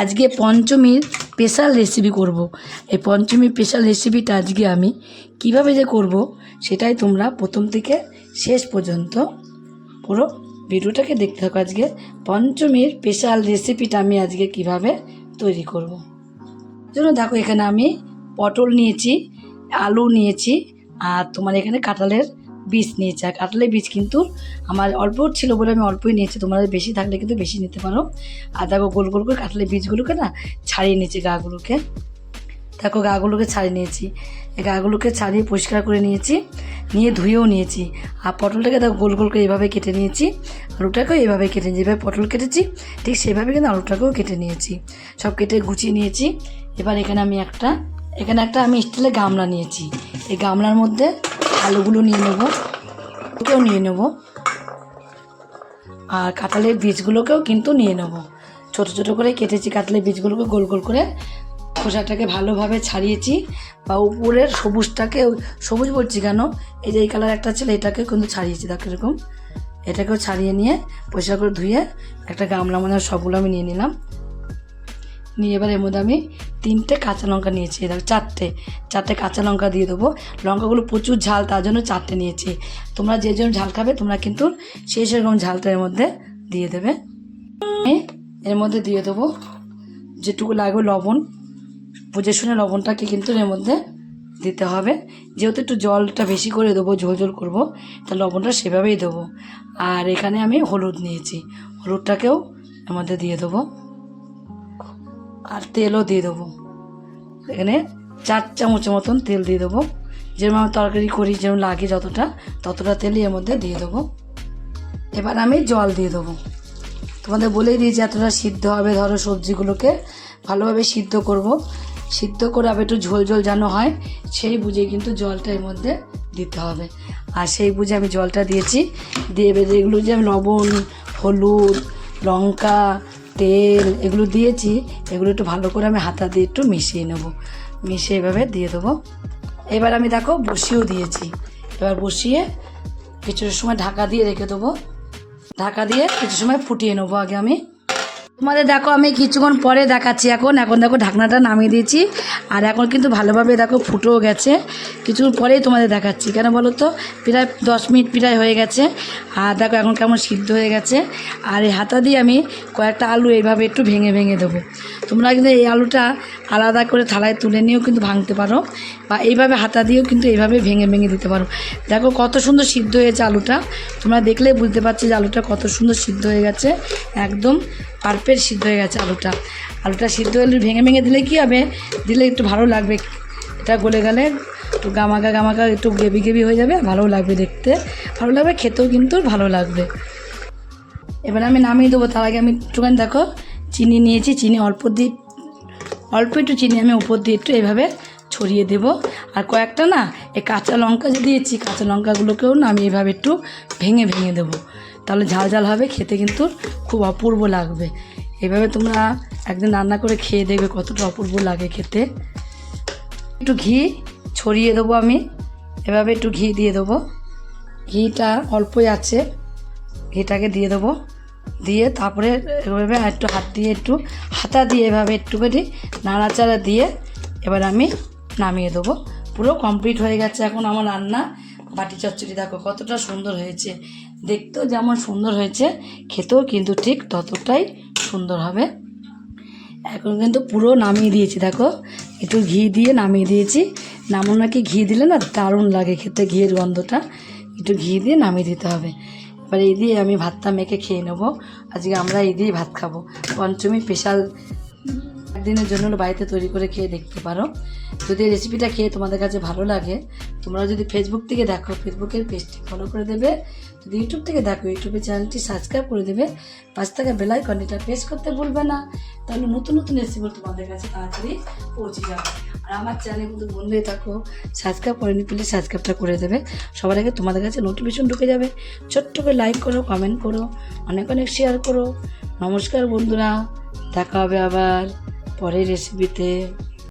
আজকে পঞ্চমীর special recipe করব। এই পঞ্চমীর স্পেশাল রেসিপিটা আজকে আমি কিভাবে যে করব সেটাই তোমরা প্রথম থেকে শেষ পর্যন্ত পুরো ভিডিওটাকে দেখতে থাকো। আজকে পঞ্চমীর স্পেশাল রেসিপিটা আমি আজকে কিভাবে তৈরি করব। জন্য দেখো এখানে আমি পটল নিয়েছি, আলু নিয়েছি, আর তোমার এখানে কাঁঠালের বীজ নিয়েছি। আর কাঁঠালের বীজ কিন্তু আমার অল্প ছিল বলে আমি অল্পই নিয়েছি, তোমরা বেশি থাকলে কিন্তু বেশি নিতে পারো। আর দেখো গোল গোল করে কাঁঠালের বীজগুলোকে না ছাড়িয়ে নিয়েছি, গাগুলোকে দেখো গাগুলোকে ছাড়িয়ে নিয়েছি। এই গাগুলোকে ছাড়িয়ে পরিষ্কার করে নিয়েছি, নিয়ে ধুয়েও নিয়েছি। আর পটলটাকে দেখো গোল গোল করে এভাবে কেটে নিয়েছি, আলুটাকেও এভাবে কেটে নিয়েছি। যেভাবে পটল কেটেছি ঠিক সেভাবে কিন্তু আলুটাকেও কেটে নিয়েছি, সব কেটে গুছিয়ে নিয়েছি। এবার এখানে একটা আমি স্টিলের গামলা নিয়েছি। এই গামলার মধ্যে আলুগুলো নিয়ে নেবো, ওকেও নিয়ে নেবো, আর কাঁঠালের বীজগুলোকেও কিন্তু নিয়ে নেবো। ছোটো ছোটো করে কেটেছি কাঁঠালের বীজগুলোকে, গোল গোল করে খোসাটাকে ভালোভাবে ছাড়িয়েছি। বা উপরের সবুজটাকে, সবুজ বলছি কেন, এই যে এই কালার একটা ছিল এটাকে কিন্তু ছাড়িয়েছি, দেখো এরকম এটাকেও ছাড়িয়ে নিয়ে পরিষ্কার করে ধুয়ে একটা গামলা মধ্যে সবগুলো আমি নিয়ে নিলাম। নিয়ে এবার এর মধ্যে আমি 3টে কাঁচা লঙ্কা নিয়েছি, দেখো চারটে কাঁচা লঙ্কা দিয়ে দেবো। লঙ্কাগুলো প্রচুর ঝাল, তার জন্য 4টে নিয়েছি। তোমরা যে জন ঝাল খাবে তোমরা কিন্তু সেরকম ঝালটা এর মধ্যে দিয়ে দেবে। এর মধ্যে দিয়ে দেবো যেটুকু লাগবে লবণ, বুঝে শুনে লবণটাকে কিন্তু এর মধ্যে দিতে হবে। যেহেতু একটু জলটা বেশি করে দেবো, ঝোল ঝোল করবো, তা লবণটা সেভাবেই দেবো। আর এখানে আমি হলুদ নিয়েছি, হলুদটাকেও এর মধ্যে দিয়ে দেবো। আর তেলও দিয়ে দেবো, এখানে 4 চামচের মতন তেল দিয়ে দেবো। যেরকম আমি তরকারি করি যেরকম লাগে ততটা তেলই এর মধ্যে দিয়ে দেবো। এবার আমি জল দিয়ে দেবো। তোমাদের বলেই দিয়েছি এতটা সিদ্ধ হবে, ধরো সবজিগুলোকে ভালোভাবে সিদ্ধ করব। সিদ্ধ করে আবার একটু ঝোল ঝোল যেন হয় সেই বুঝে কিন্তু জলটা এর মধ্যে দিতে হবে। আর সেই বুঝে আমি জলটা দিয়েছি। দিয়ে এবার এগুলো যে আমি লবণ, হলুদ, লঙ্কা, তেল এগুলো দিয়েছি, এগুলো একটু ভালো করে আমি হাতা দিয়ে একটু মিশিয়ে নেব। মিশিয়ে এভাবে দিয়ে দেবো। এবার আমি দেখো বসিয়েও দিয়েছি। এবার বসিয়ে কিছু সময় ঢাকা দিয়ে রেখে দেবো। ঢাকা দিয়ে কিছু সময় ফুটিয়ে নেবো আগে আমি। তোমাদের দেখো আমি কিছুক্ষণ পরে দেখাচ্ছি। এখন দেখো ঢাকনাটা নামিয়ে দিয়েছি, আর এখন কিন্তু ভালোভাবে দেখো ফুটেও গেছে। কিছুক্ষণ পরেই তোমাদের দেখাচ্ছি, কেন বলো তো, প্রায় 10 মিনিট প্রায় হয়ে গেছে। আর দেখো এখন কেমন সিদ্ধ হয়ে গেছে। আর এই হাতা দিয়ে আমি কয়েকটা আলু এইভাবে একটু ভেঙে ভেঙে দেবো। তোমরা কিন্তু এই আলুটা আলাদা করে থালায় তুলে নিয়েও কিন্তু ভাঙতে পারো, বা এইভাবে হাতা দিয়েও কিন্তু এইভাবে ভেঙে ভেঙে দিতে পারো। দেখো কত সুন্দর সিদ্ধ হয়েছে আলুটা, তোমরা দেখলেই বুঝতে পারছি যে আলুটা কত সুন্দর সিদ্ধ হয়ে গেছে। একদম পারফেক্ট সিদ্ধ হয়ে গেছে আলুটা সিদ্ধ হলে ভেঙে ভেঙে দিলে কী হবে, দিলে একটু ভালো লাগবে। এটা গলে গেলে একটু গামাকা একটু গ্রেভি হয়ে যাবে, ভালোও লাগবে, দেখতে ভালো লাগবে, খেতেও কিন্তু ভালো লাগবে। এবার আমি নামিয়ে দেবো। তার আগে আমি একটুখানি দেখো চিনি নিয়েছি, চিনি অল্প একটু চিনি আমি উপর দিয়ে একটু এইভাবে ছড়িয়ে দেব। আর কয়েকটা না এই কাঁচা লঙ্কা যে দিয়েছি, কাঁচা লঙ্কাগুলোকেও না আমি এইভাবে একটু ভেঙে ভেঙে দেবো, তাহলে ঝাল ঝাল হবে, খেতে কিন্তু খুব অপূর্ব লাগবে। এইভাবে তোমরা একদিন রান্না করে খেয়ে দেখবে কতটা অপূর্ব লাগে খেতে। একটু ঘি ছড়িয়ে দেবো আমি, এভাবে একটু ঘি দিয়ে দেবো। ঘিটা অল্পই আছে, ঘিটাকে দিয়ে দেবো। দিয়ে তারপরে এভাবে একটু হাতা দিয়ে এভাবে একটুখানি নাড়াচাড়া দিয়ে এবার আমি নামিয়ে দেবো। পুরো কমপ্লিট হয়ে গেছে এখন আমার রান্না। বাটি চচ্চড়ি দেখো কতটা সুন্দর হয়েছে, দেখতেও যেমন সুন্দর হয়েছে, খেতেও কিন্তু ঠিক ততটাই সুন্দর হবে। এখন কিন্তু পুরো নামিয়ে দিয়েছি, দেখো একটু ঘি দিয়ে নামিয়ে দিয়েছি। নাকি ঘি দিলে না দারুণ লাগে খেতে, ঘিয়ের গন্ধটা, একটু ঘি দিয়ে নামিয়ে দিতে হবে। এবার এই দিয়ে আমি ভাতটা মেখে খেয়ে নেবো। আজকে আমরা এই দিয়েই ভাত খাবো। পঞ্চমী স্পেশাল একদিনের জন্য বাড়িতে তৈরি করে খেয়ে দেখতে পারো। যদি এই রেসিপিটা খেয়ে তোমাদের কাছে ভালো লাগে, তোমরা যদি ফেসবুক থেকে দেখো ফেসবুকের পেজটি ফলো করে দেবে, যদি ইউটিউব থেকে দেখো ইউটিউবের চ্যানেলটি সাবস্ক্রাইব করে দেবে, পাশে থাকা বেল আইকনটা প্রেস করতে ভুলবে না, তাহলে নতুন নতুন রেসিপি তোমাদের কাছে তাড়াতাড়ি পৌঁছে যাবে। আর আমার চ্যানেল কিন্তু বন্ধুই থাকো, সাবস্ক্রাইব করেনি প্লিজ সাবস্ক্রাইবটা করে দেবে, সবার আগে তোমাদের কাছে নোটিফিকেশন ঢুকে যাবে। ছোট্ট করে লাইক করো, কমেন্ট করো, অনেক শেয়ার করো। নমস্কার বন্ধুরা, দেখা হবে আবার পরের রেসিপিতে।